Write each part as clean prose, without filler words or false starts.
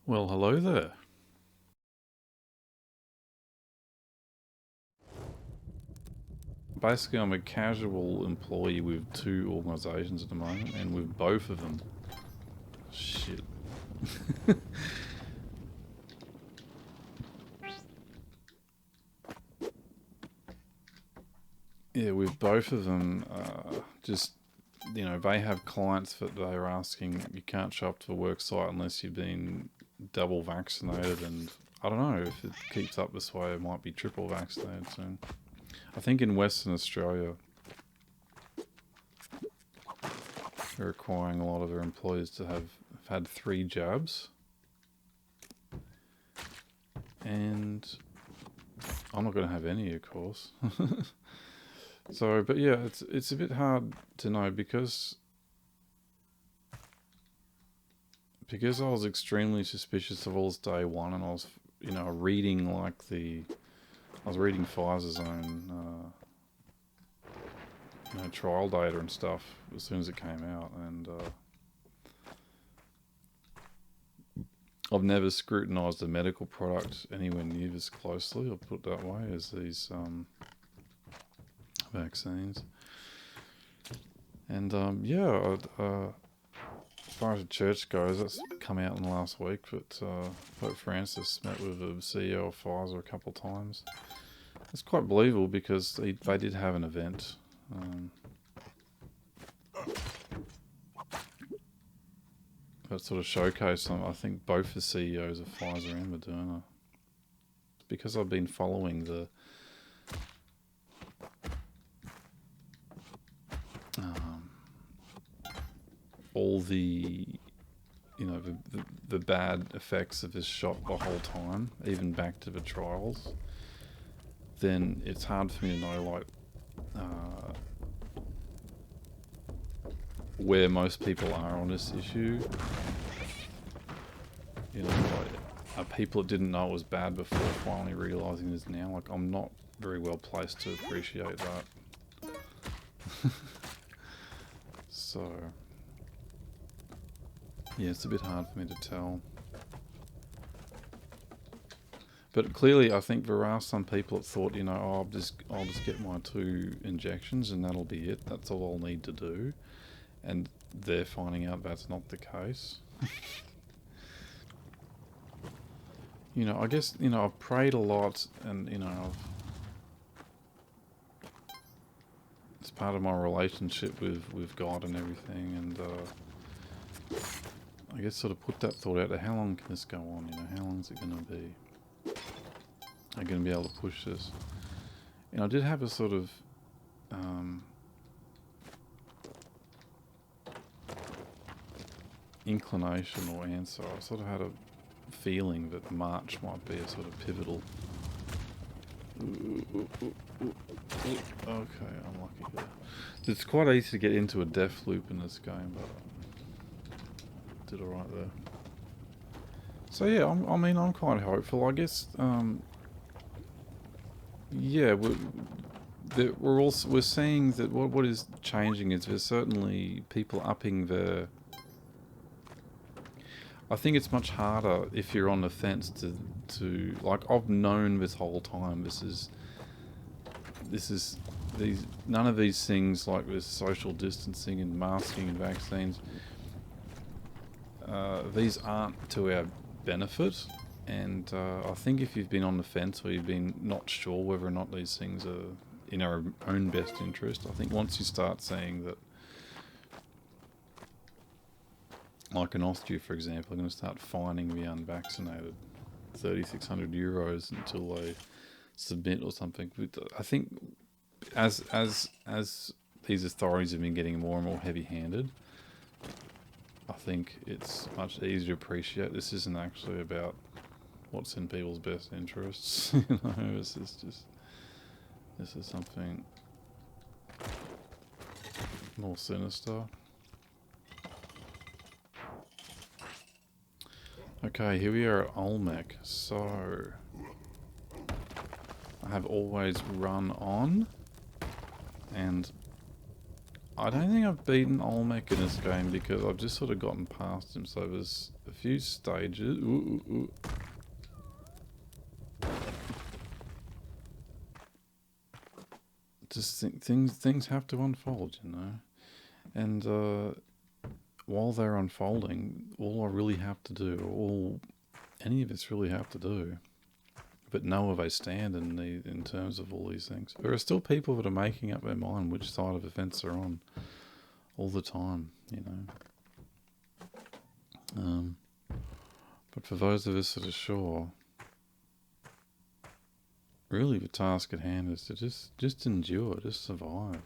Well, hello there. Basically, I'm a casual employee with two organisations at the moment, and with both of them. Shit. Yeah, with both of them, they have clients that they're asking you can't show up to a work site unless you've been double vaccinated, and I don't know if it keeps up this way, it might be triple vaccinated soon. I think in Western Australia, they're requiring a lot of their employees to have had 3 jabs, and I'm not going to have any, of course. So, but yeah, it's a bit hard to know because I was extremely suspicious of all this day one, and I was reading I was reading Pfizer's own trial data and stuff as soon as it came out, and I've never scrutinised a medical product anywhere near this closely. I'll put it that way as these vaccines. And as far as the church goes, that's come out in the last week. But Pope Francis met with the CEO of Pfizer a couple of times. It's quite believable because they did have an event. That sort of showcased them. I think both the CEOs of Pfizer and Moderna. Because I've been following all the the bad effects of this shot the whole time, even back to the trials, then it's hard for me to know where most people are on this issue. Are people that didn't know it was bad before finally realising it is now? Like, I'm not very well placed to appreciate that. So, yeah, it's a bit hard for me to tell. But clearly, I think there are some people that thought, I'll just get my 2 injections and that'll be it. That's all I'll need to do. And they're finding out that's not the case. I guess, I've prayed a lot, and, it's part of my relationship with God and everything, and I guess sort of put that thought out there. How long can this go on? How long is it going to be? Are you going to be able to push this? And I did have a sort of inclination or answer. I sort of had a feeling that March might be a sort of pivotal. Okay, I'm lucky here. It's quite easy to get into a death loop in this game, but I did alright there. So yeah, I'm quite hopeful. I guess, yeah, we're seeing that what is changing is there's certainly people upping their. I think it's much harder if you're on the fence to like, I've known this whole time this is these none of these things like this social distancing and masking and vaccines, these aren't to our benefit, and I think if you've been on the fence or you've been not sure whether or not these things are in our own best interest, I think once you start saying that, like in Austria, for example, are going to start fining the unvaccinated €3,600 until they submit or something. I think as these authorities have been getting more and more heavy-handed, I think it's much easier to appreciate this isn't actually about what's in people's best interests. This is something more sinister. Okay, here we are at Olmec. So I have always run on, and I don't think I've beaten Olmec in this game because I've just sort of gotten past him. So there's a few stages. Ooh, ooh, ooh. Just things have to unfold, you know. And while they're unfolding, all I really have to do, all any of us really have to do, but know where they stand in terms of all these things. There are still people that are making up their mind which side of the fence they're on all the time, you know. But for those of us that are sure, really the task at hand is to just endure, just survive.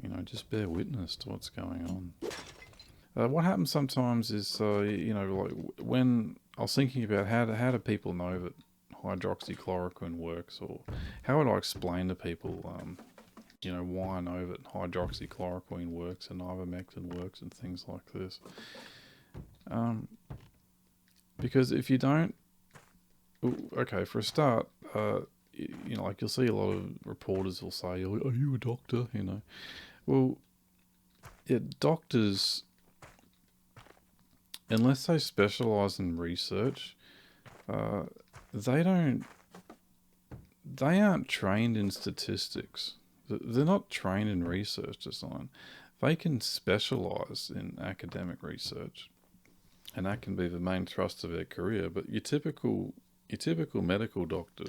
You know, just bear witness to what's going on. What happens sometimes is, you know, like when I was thinking about how do people know that hydroxychloroquine works, or how would I explain to people, you know, why I know that hydroxychloroquine works and ivermectin works and things like this. Because if you don't, okay, for a start, you know, like you'll see a lot of reporters will say, "Are you a doctor?" You know, well, yeah, doctors, unless they specialise in research, they don't. They aren't trained in statistics. They're not trained in research design. They can specialise in academic research, and that can be the main thrust of their career. But your typical medical doctor,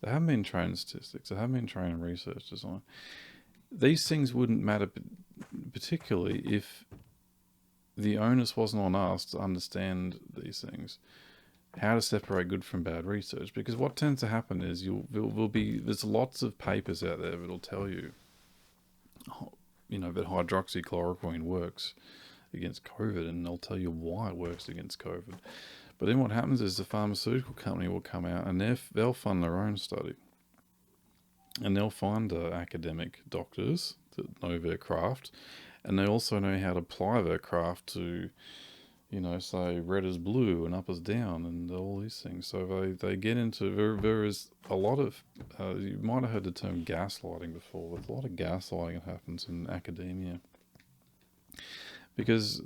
they haven't been trained in statistics. They haven't been trained in research design. These things wouldn't matter particularly if the onus wasn't on us to understand these things, how to separate good from bad research. Because what tends to happen is there's lots of papers out there that'll tell you, you know, that hydroxychloroquine works against COVID, and they'll tell you why it works against COVID. But then what happens is the pharmaceutical company will come out and they'll fund their own study. And they'll find academic doctors that know their craft, and they also know how to apply their craft to, you know, say red is blue and up is down and all these things. So they get into, there is a lot of, you might have heard the term gaslighting before. There's a lot of gaslighting that happens in academia. Because,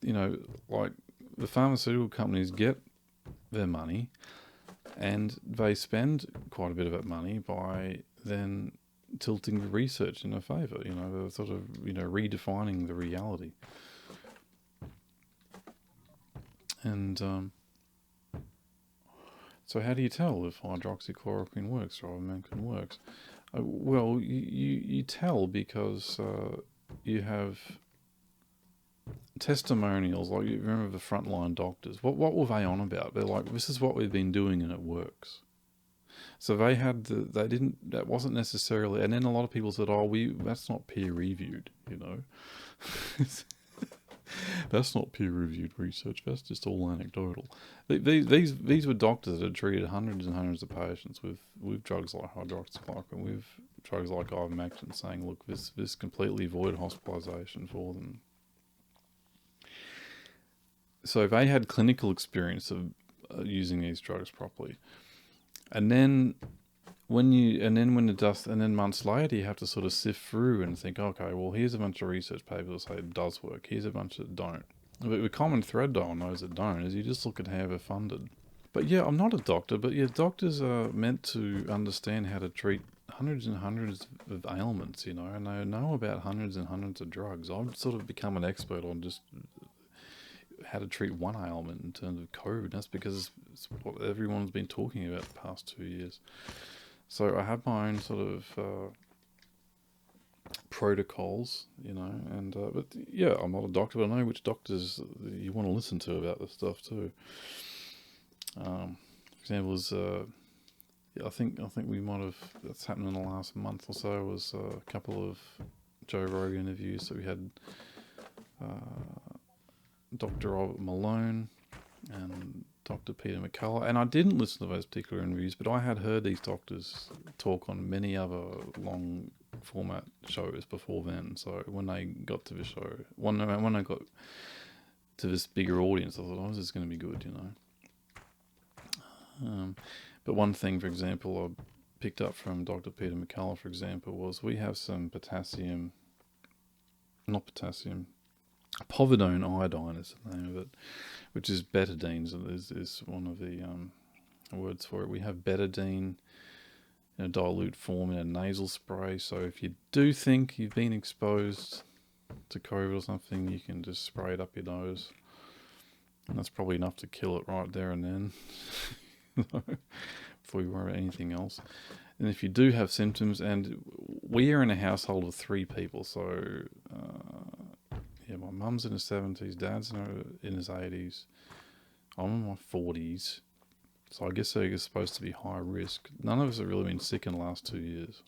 you know, like the pharmaceutical companies get their money and they spend quite a bit of that money by then tilting the research in their favour. You know, they're sort of, you know, redefining the reality. And so how do you tell if hydroxychloroquine works or ivermectin works? Well, you tell because you have testimonials. Like, you remember the frontline doctors. What were they on about? They're like, this is what we've been doing and it works. So that wasn't necessarily, and then a lot of people said, that's not peer reviewed, you know. That's not peer reviewed research, that's just all anecdotal. These were doctors that had treated hundreds and hundreds of patients with drugs like hydroxychloroquine, with drugs like ivermectin, saying, look, this completely avoided hospitalisation for them. So they had clinical experience of using these drugs properly. And then when the dust, and then months later, you have to sort of sift through and think, okay, well, here's a bunch of research papers that say it does work. Here's a bunch that don't. But the common thread, though, on those that don't, is you just look at how they're funded. But yeah, I'm not a doctor, but yeah, doctors are meant to understand how to treat hundreds and hundreds of ailments, you know, and they know about hundreds and hundreds of drugs. I've sort of become an expert on just how to treat one ailment in terms of COVID. That's because it's what everyone's been talking about the past 2 years. So I have my own sort of protocols, you know, and but yeah, I'm not a doctor, but I know which doctors you want to listen to about this stuff too. For example, I think we might have, that's happened in the last month or so, was a couple of Joe Rogan interviews. So we had Dr. Robert Malone and Dr. Peter McCullough, and I didn't listen to those particular interviews, but I had heard these doctors talk on many other long format shows before then. So when they got to the show, when I got to this bigger audience, I thought, this is going to be good, you know. But one thing, for example, I picked up from Dr. Peter McCullough, for example, was we have some potassium not potassium, povidone iodine is the name of it, which is betadine. So is one of the words for it. We have betadine in a dilute form in a nasal spray. So if you do think you've been exposed to COVID or something, you can just spray it up your nose, and that's probably enough to kill it right there and then, before you worry about anything else. And if you do have symptoms, and we are in a household of 3 people, so my mum's in her 70s, dad's in his 80s, I'm in my 40s, so I guess they're supposed to be high risk. None of us have really been sick in the last 2 years.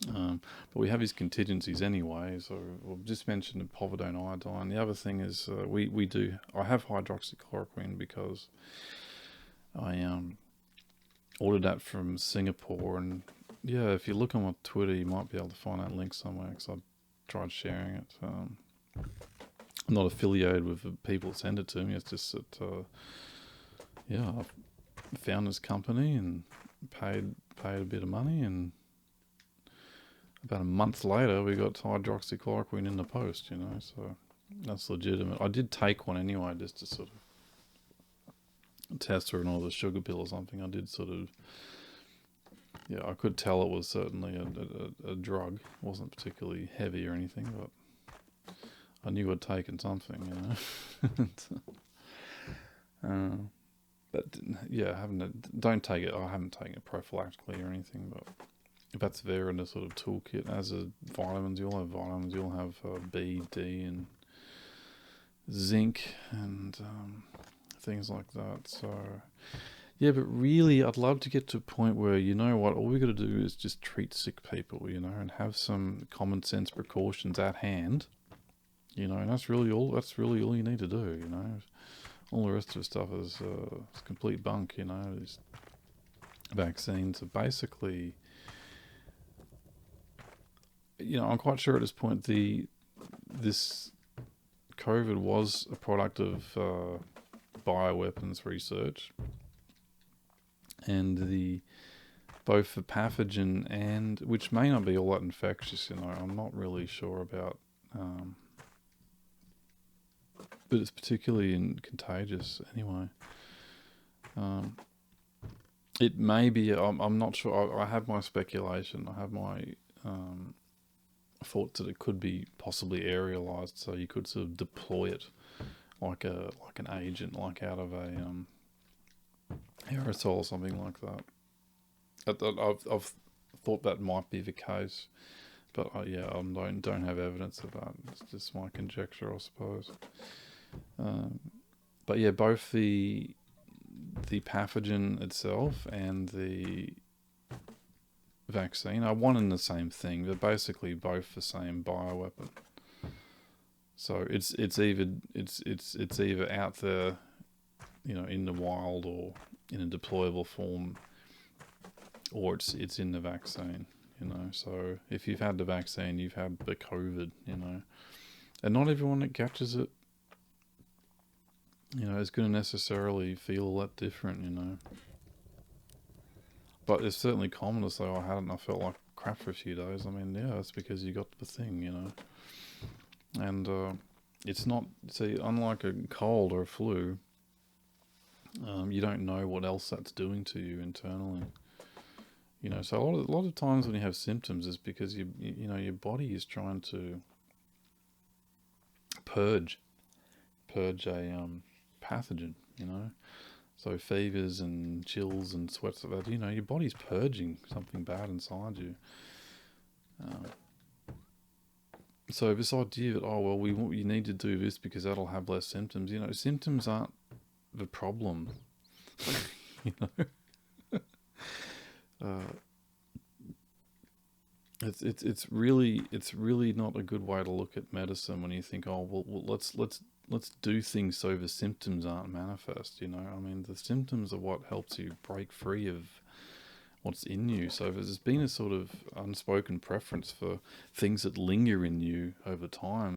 But we have these contingencies anyway, so we've just mentioned povidone iodine. The other thing is I have hydroxychloroquine because I ordered that from Singapore, and yeah, if you look on my Twitter, you might be able to find that link somewhere, because I tried sharing it. I'm not affiliated with the people that send it to me. It's just that I found this company and paid a bit of money, and about a month later we got hydroxychloroquine in the post, so that's legitimate. I did take one anyway, just to sort of test for another sugar pill or something. I did sort of, I could tell it was certainly a drug. It wasn't particularly heavy or anything, but I knew I'd taken something, but yeah, don't take it. I haven't taken it prophylactically or anything, but if that's there in the sort of toolkit, as a vitamins, you'll have vitamins. You'll have B, D, and zinc, and things like that. So yeah, but really, I'd love to get to a point where, all we got to do is just treat sick people, and have some common sense precautions at hand, and that's really all you need to do, All the rest of the stuff is complete bunk, These vaccines are basically, I'm quite sure at this point this COVID was a product of bioweapons research, and both the pathogen, and which may not be all that infectious, I'm not really sure about, but it's particularly contagious anyway. It may be, I'm not sure. I have my speculation. I have my thoughts that it could be possibly aerialized, so you could sort of deploy it like an agent, like out of a aerosol or something like that. I've thought that might be the case, but I don't have evidence of that. It's just my conjecture, I suppose. But yeah, both the pathogen itself and the vaccine are one and the same thing. They're basically both the same bioweapon. So it's either out there, in the wild, or in a deployable form, or it's in the vaccine. So if you've had the vaccine, you've had the COVID. And not everyone that catches it, is going to necessarily feel all that different. But it's certainly common to say, I had it and I felt like crap for a few days. I mean, yeah, that's because you got the thing, And it's not, unlike a cold or a flu, you don't know what else that's doing to you internally. So a lot of times when you have symptoms, is because your body is trying to purge a pathogen. So fevers and chills and sweats, like that, your body's purging something bad inside you. So this idea that, you need to do this because that'll have less symptoms. Symptoms aren't the problem. It's really not a good way to look at medicine when you think, let's do things so the symptoms aren't manifest. I mean, the symptoms are what helps you break free of what's in you. So there's been a sort of unspoken preference for things that linger in you over time.